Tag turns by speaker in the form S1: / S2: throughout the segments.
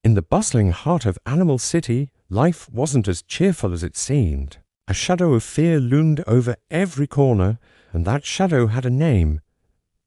S1: In the bustling heart of Animal City, life wasn't as cheerful as it seemed. A shadow of fear loomed over every corner, and that shadow had a name: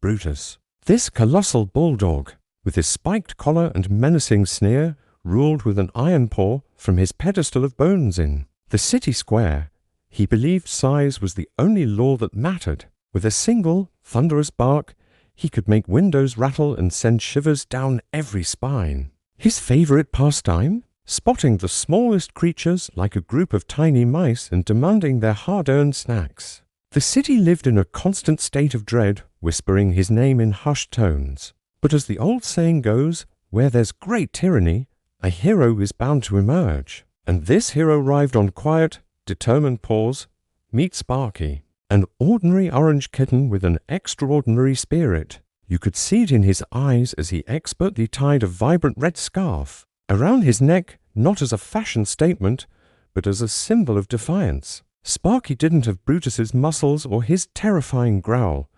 S1: Brutus. This colossal bulldog, with his spiked collar and menacing sneer, ruled with an iron paw from his pedestal of bones in the city square. He believed size was the only law that mattered. With a single, thunderous bark, he could make windows rattle and send shivers down every spine. His favorite pastime? Spotting the smallest creatures like a group of tiny mice and demanding their hard-earned snacks. The city lived in a constant state of dread, whispering his name in hushed tones. But as the old saying goes, where there's great tyranny, a hero is bound to emerge. And this hero arrived on quiet, determined paws. Meet Sparky, an ordinary orange kitten with an extraordinary spirit. You could see it in his eyes as he expertly tied a vibrant red scarf around his neck, not as a fashion statement, but as a symbol of defiance. Sparky didn't have Brutus's muscles or his terrifying growl,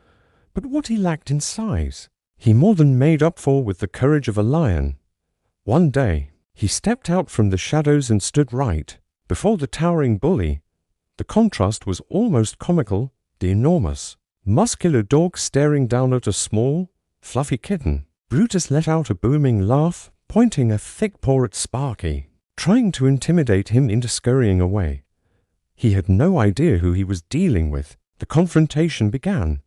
S1: but what he lacked in size, he more than made up for with the courage of a lion. One day, he stepped out from the shadows and stood right before the towering bully. The contrast was almost comical, the enormous, muscular dog staring down at a small, fluffy kitten. Brutus let out a booming laugh, pointing a thick paw at Sparky, trying to intimidate him into scurrying away. He had no idea who he was dealing with. The confrontation began.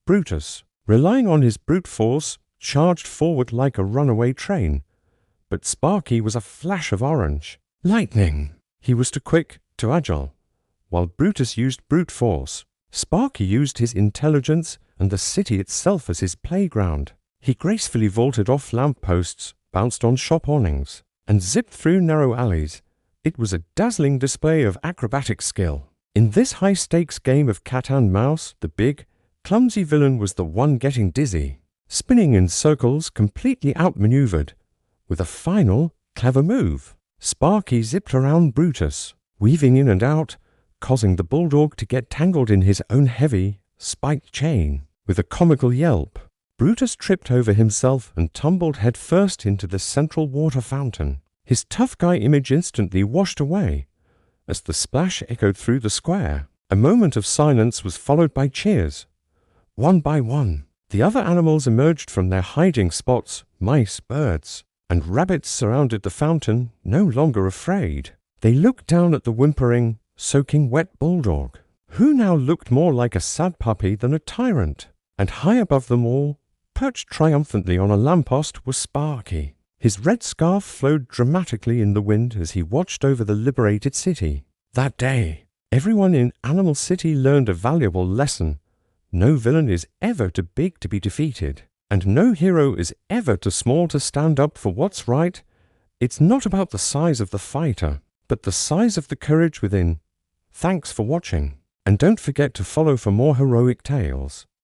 S1: Brutus, relying on his brute force, charged forward like a runaway train. But Sparky was a flash of orange. Lightning! He was too quick, too agile. While Brutus used brute force, Sparky used his intelligence and the city itself as his playground. He gracefully vaulted off lampposts, bounced on shop awnings, and zipped through narrow alleys. It was a dazzling display of acrobatic skill. In this high-stakes game of cat and mouse, the big, clumsy villain was the one getting dizzy, spinning in circles, completely outmaneuvered. With a final, clever move, Sparky zipped around Brutus, weaving in and out, causing the bulldog to get tangled in his own heavy, spiked chain. With a comical yelp, Brutus tripped over himself and tumbled headfirst into the central water fountain. His tough guy image instantly washed away as the splash echoed through the square. A moment of silence was followed by cheers. One by one, the other animals emerged from their hiding spots, mice, birds, and rabbits surrounded the fountain, no longer afraid. They looked down at the whimpering, soaking wet bulldog, who now looked more like a sad puppy than a tyrant. And high above them all, perched triumphantly on a lamppost, was Sparky. His red scarf flowed dramatically in the wind as he watched over the liberated city. That day, everyone in Animal City learned a valuable lesson. No villain is ever too big to be defeated, and no hero is ever too small to stand up for what's right. It's not about the size of the fighter, but the size of the courage within. Thanks for watching, and don't forget to follow for more heroic tales.